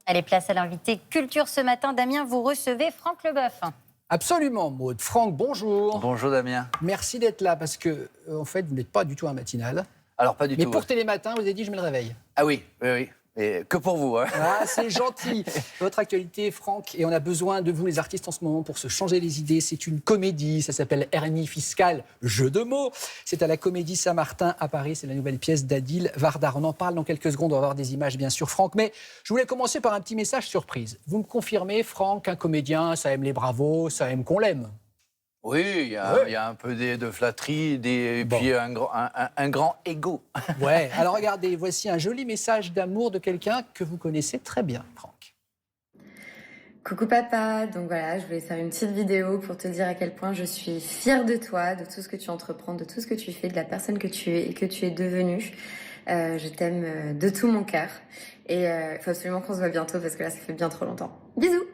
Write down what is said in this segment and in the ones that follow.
Allez, place à l'invité culture ce matin. Damien, vous recevez Franck Leboeuf. Absolument, Maud. Franck, bonjour. Bonjour Damien. Merci d'être là parce que, en fait, vous n'êtes pas du tout un matinal. Alors pas du Mais tout. pour Télématin, vous avez dit je mets le réveil. Ah oui, oui, oui. Et que pour vous. Hein. Ah, c'est gentil. Votre actualité, Franck, et on a besoin de vous, les artistes, en ce moment, pour se changer les idées. C'est une comédie, ça s'appelle Hernie fiscale, jeu de mots. C'est à la Comédie Saint-Martin à Paris. C'est la nouvelle pièce d'Adil Vardar. On en parle dans quelques secondes. On va voir des images, bien sûr, Franck. Mais je voulais commencer par un petit message surprise. Vous me confirmez, Franck, un comédien, ça aime les bravos, ça aime qu'on l'aime. Oui, il y a un peu de flatterie, et puis un grand ego. Ouais, alors regardez, voici un joli message d'amour de quelqu'un que vous connaissez très bien, Franck. Coucou papa, donc voilà, je voulais faire une petite vidéo pour te dire à quel point je suis fière de toi, de tout ce que tu entreprends, de tout ce que tu fais, de la personne que tu es et que tu es devenue. Je t'aime de tout mon cœur et il faut absolument qu'on se voit bientôt parce que là ça fait bien trop longtemps. Bisous.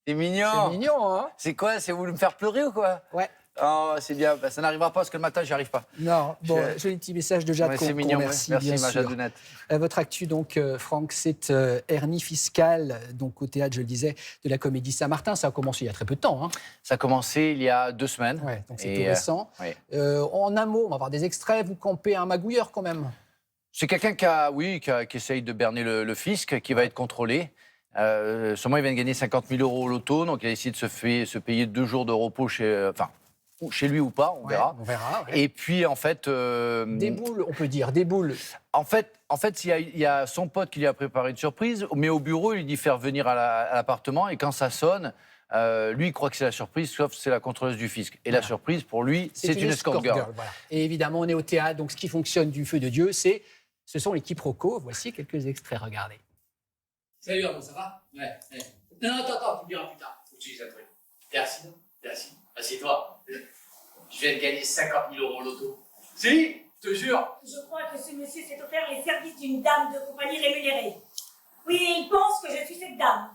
C'est mignon. C'est mignon, hein? C'est quoi? C'est voulu me faire pleurer ou quoi? Ouais. Oh, c'est bien. Bah, ça n'arrivera pas parce que le matin, j'y arrive pas. Non, bon, joli petit message de Jade. Ouais, c'est mignon. Merci bien ma sûr. Jadounette. Votre actu, donc, Franck, c'est Hernie fiscale, donc au théâtre, je le disais, de la Comédie Saint-Martin. Ça a commencé il y a très peu de temps. Hein. Ça a commencé il y a 2 semaines. Ouais, donc c'est tout récent. Ouais. En un mot, on va voir des extraits. Vous campez un magouilleur quand même. C'est quelqu'un qui essaye de berner le fisc, qui va être contrôlé. Sûrement, il vient de gagner 50 000 € au loto, donc il a essayé de se payer 2 jours de repos chez lui ou pas, on verra. On verra. Ouais. Et puis, en fait... Des boules, on peut dire, des boules. En fait, il y a son pote qui lui a préparé une surprise, mais au bureau, il lui dit faire venir à l'appartement, et quand ça sonne, lui, il croit que c'est la surprise, sauf que c'est la contrôleuse du fisc. Et la surprise, pour lui, c'est une escort girl. Voilà. Et évidemment, on est au théâtre, donc ce qui fonctionne du feu de Dieu, ce sont les quiproquos. Voici quelques extraits, regardez. Salut Arnaud, ça va? Ouais. Non, attends, tu me diras plus tard. Faut que tu dises un truc. T'es assis, non? T'es assis. Assieds-toi. Je viens de gagner 50 000 € au loto. Si, je te jure. Je crois que ce monsieur s'est offert les services d'une dame de compagnie rémunérée. Oui, et il pense que je suis cette dame.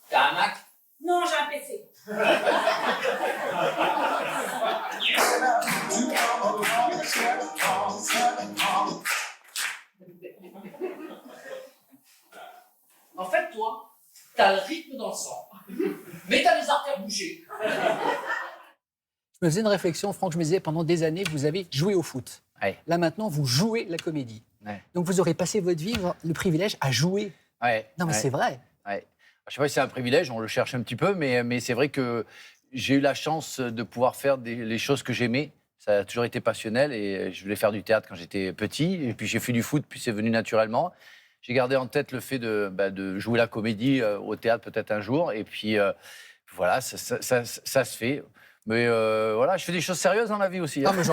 T'as un Mac? Non, j'ai un PC. En fait, toi, t'as le rythme dans le sang, mais t'as les artères bouchées. Je me faisais une réflexion, Franck, je me disais, pendant des années, vous avez joué au foot. Ouais. Là, maintenant, vous jouez la comédie. Ouais. Donc, vous aurez passé votre vie, le privilège à jouer. Ouais. Non, mais c'est vrai. Ouais. Je sais pas si c'est un privilège, on le cherche un petit peu, mais c'est vrai que j'ai eu la chance de pouvoir faire les choses que j'aimais. Ça a toujours été passionnel et je voulais faire du théâtre quand j'étais petit. Et puis j'ai fait du foot, puis c'est venu naturellement. J'ai gardé en tête le fait de jouer la comédie au théâtre peut-être un jour. Et puis voilà, ça se fait. Mais voilà, je fais des choses sérieuses dans la vie aussi. Non, mais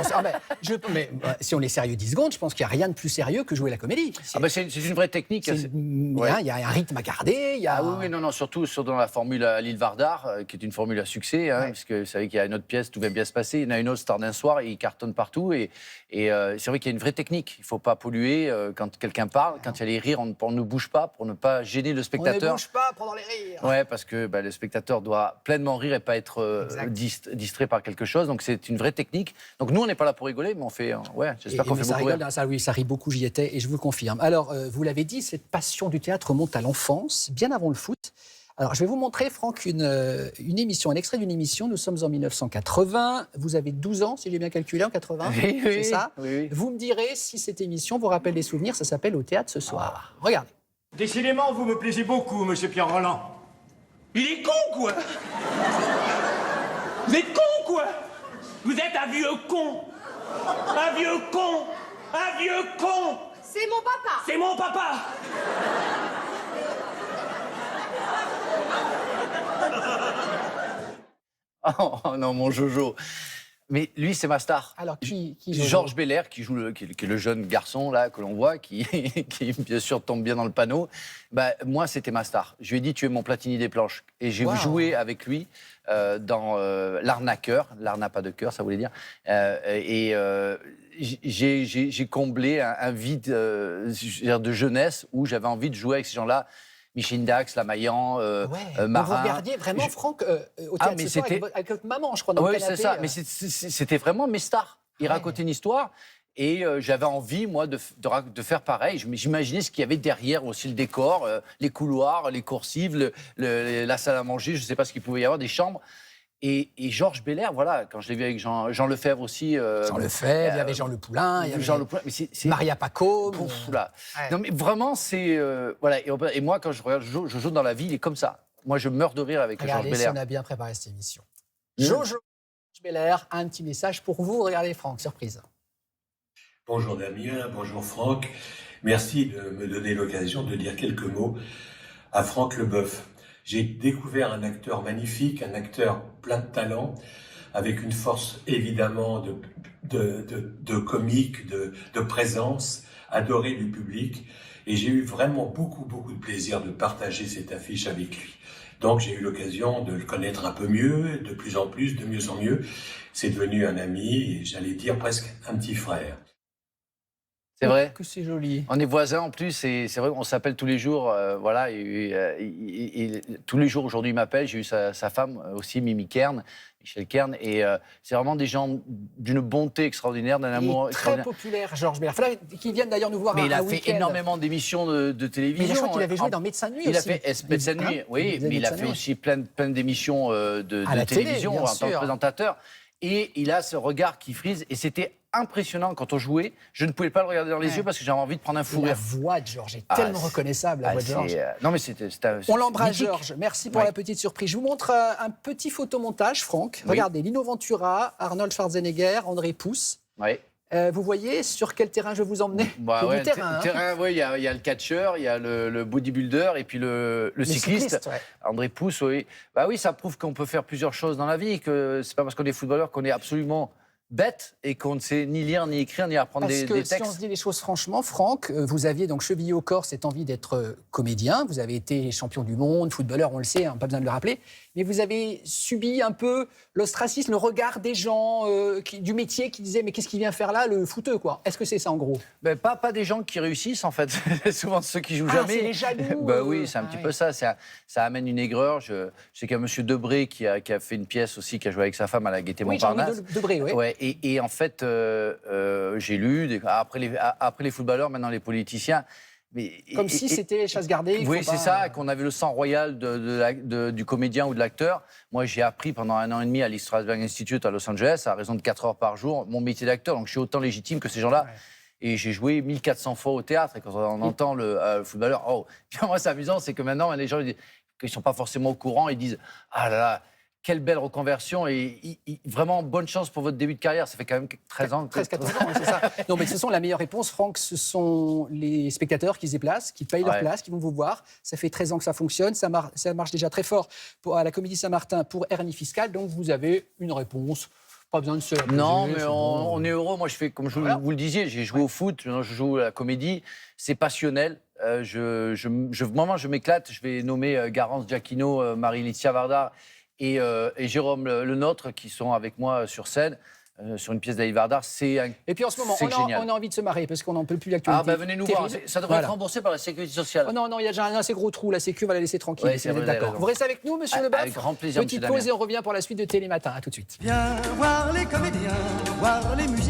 si on est sérieux 10 secondes, je pense qu'il n'y a rien de plus sérieux que jouer la comédie. C'est une vraie technique. Il y a un rythme à garder. Ah oui, non, surtout dans la formule à Adil Vardar, qui est une formule à succès, parce que vous savez qu'il y a une autre pièce, tout va bien se passer, il y en a une autre, Star d'un soir, et il cartonne partout, et c'est vrai qu'il y a une vraie technique, il ne faut pas polluer quand quelqu'un parle, quand il y a les rires, on ne bouge pas pour ne pas gêner le spectateur. On ne bouge pas pendant les rires. Ouais, parce que le spectateur doit pleinement rire et pas être distrait par quelque chose, donc c'est une vraie technique. Donc nous, on n'est pas là pour rigoler, mais on fait, j'espère qu'on fait beaucoup rire. Oui, ça rit beaucoup, j'y étais, et je vous le confirme. Alors, vous l'avez dit, cette passion du théâtre remonte à l'enfance, bien avant le foot. Alors, je vais vous montrer, Franck, une émission, un extrait d'une émission. Nous sommes en 1980. Vous avez 12 ans, si j'ai bien calculé, en 80. Oui, c'est ça? Oui. Vous me direz si cette émission vous rappelle des souvenirs. Ça s'appelle Au théâtre ce soir. Regardez. Décidément, vous me plaisez beaucoup, monsieur Pierre Roland. Il est con, quoi! Vous êtes con, quoi! Vous êtes un vieux con! Un vieux con! Un vieux con! C'est mon papa! C'est mon papa! Oh non, mon Jojo. Mais lui, c'est ma star. Alors, qui Georges Belair, qui est le jeune garçon là que l'on voit, qui bien sûr tombe bien dans le panneau. Moi, c'était ma star. Je lui ai dit, tu es mon Platini des planches. Et j'ai joué avec lui dans L'arnaqueur. L'art n'a pas de cœur, ça voulait dire. J'ai comblé un vide de jeunesse où j'avais envie de jouer avec ces gens-là. Micheline Dax, Lamaillan, Marin. Vous regardiez vraiment, Franck, au théâtre ce soir avec votre maman, je crois, dans le canapé. Oui, c'est ça. Mais c'était vraiment mes stars. Ils racontaient une histoire. Et j'avais envie, moi, de faire pareil. J'imaginais ce qu'il y avait derrière aussi, le décor, les couloirs, les coursives, la salle à manger, je ne sais pas ce qu'il pouvait y avoir, des chambres. Et Georges Belair, voilà, quand je l'ai vu avec Jean Lefebvre aussi. Jean Lefebvre, il y avait Jean Le Poulain, il y avait Jean Le Poulain, mais c'est Maria Paco. Ouf, là. Non, mais vraiment, c'est... voilà. Et moi, quand je regarde, je joue dans la vie, il est comme ça. Moi, je meurs de rire avec Georges Regardez si Belair. on a bien préparé cette émission. Georges Belair a un petit message pour vous. Regardez Franck, surprise. Bonjour Damien, bonjour Franck. Merci de me donner l'occasion de dire quelques mots à Franck Leboeuf. J'ai découvert un acteur magnifique, un acteur plein de talent, avec une force évidemment de comique, de présence, adoré du public. Et j'ai eu vraiment beaucoup de plaisir de partager cette affiche avec lui. Donc j'ai eu l'occasion de le connaître un peu mieux, de plus en plus, de mieux en mieux. C'est devenu un ami et j'allais dire presque un petit frère. C'est vrai. Que c'est joli. On est voisins en plus, et c'est vrai qu'on s'appelle tous les jours. Voilà, et tous les jours aujourd'hui, il m'appelle. J'ai eu sa femme aussi, Mimi Kern, Michel Kern, et c'est vraiment des gens d'une bonté extraordinaire, d'un amour Il est très extraordinaire. populaire, Georges Belair. Il faudrait qu'il vienne d'ailleurs nous voir Mais il a un fait week-end. énormément d'émissions de télévision. Mais je crois qu'il avait joué dans Médecin de nuit Il aussi. a fait Médecin de nuit, oui, mais il a fait aussi plein d'émissions de À la télé, télévision bien en tant que sûr. présentateur. Et il a ce regard qui frise, et c'était impressionnant quand on jouait. Je ne pouvais pas le regarder dans les yeux parce que j'avais envie de prendre un fou La rire. voix de Georges est tellement reconnaissable, la voix de Georges. Non, mais c'était On l'embrasse, mythique. Georges. Merci pour Ouais. la petite surprise. Je vous montre un petit photomontage, Franck. Oui. Regardez, Lino Ventura, Arnold Schwarzenegger, André Pousse. Ouais. Vous voyez sur quel terrain je vais vous emmener? Bah C'est ouais, du terrain. Hein. ouais, il y a le catcheur, il y a le bodybuilder et puis le cycliste. Ouais. André Pousse, oui. Bah oui, ça prouve qu'on peut faire plusieurs choses dans la vie, que c'est pas parce qu'on est footballeur qu'on est absolument bête et qu'on ne sait ni lire, ni écrire, ni apprendre Parce des que si textes. on se dit les choses franchement, Franck, vous aviez donc chevillé au corps cette envie d'être comédien. Vous avez été champion du monde, footballeur, on le sait, hein, pas besoin de le rappeler. Mais vous avez subi un peu l'ostracisme, le regard des gens du métier qui disaient mais qu'est-ce qu'il vient faire là, le footeux quoi. Est-ce que c'est ça en gros? Ben, pas des gens qui réussissent en fait, souvent ceux qui jouent jamais. C'est les jaloux. Bah oui, c'est un petit peu ça. Ça amène une aigreur. Je sais qu'il y a Monsieur Debré qui a fait une pièce aussi, qui a joué avec sa femme à la Gaîté Oui, Montparnasse. Jean-Louis Debré, oui. Ouais, et en fait, j'ai lu, après les footballeurs, maintenant les politiciens. Comme si c'était chasse gardée. Oui, c'est ça, qu'on avait le sang royal du comédien ou de l'acteur. Moi, j'ai appris pendant 1 an et demi à l'East Stroudsburg Institute à Los Angeles, à raison de 4 heures par jour, mon métier d'acteur. Donc, je suis autant légitime que ces gens-là. Ouais. Et j'ai joué 1400 fois au théâtre. Et quand on entend le footballeur, oh, puis moi, c'est amusant, c'est que maintenant, les gens qui ne sont pas forcément au courant, ils disent ah là là, quelle belle reconversion et vraiment bonne chance pour votre début de carrière. Ça fait quand même 13 ans. 13-14 ans, c'est ça. Non, mais ce sont la meilleure réponse, Franck. Ce sont les spectateurs qui se déplacent, qui payent leur place, qui vont vous voir. Ça fait 13 ans que ça fonctionne. Ça marche déjà très fort à la Comédie Saint-Martin pour Hernie Fiscale. Donc, vous avez une réponse. Pas besoin de se la poser. Non, mais on est heureux. Moi, je fais, comme vous le disiez, j'ai joué au foot, je joue à la comédie. C'est passionnel. Moi, je m'éclate. Je vais nommer Garance Giacchino, Marie-Laetitia Vardar et Jérôme Le Nôtre qui sont avec moi sur scène. Sur une pièce d'Ali Vardar, et puis en ce moment, on a envie de se marrer parce qu'on n'en peut plus l'actualité. Ah, venez nous voir. Ça devrait être remboursé par la Sécurité sociale. Oh non, il y a déjà un assez gros trou. La Sécu, on va la laisser tranquille. Ouais, c'est d'accord. Vous restez avec nous, monsieur Leboeuf? Avec grand plaisir, Petite pause et on revient pour la suite de Télématin. À tout de suite. Viens voir les comédiens, voir les musiciens.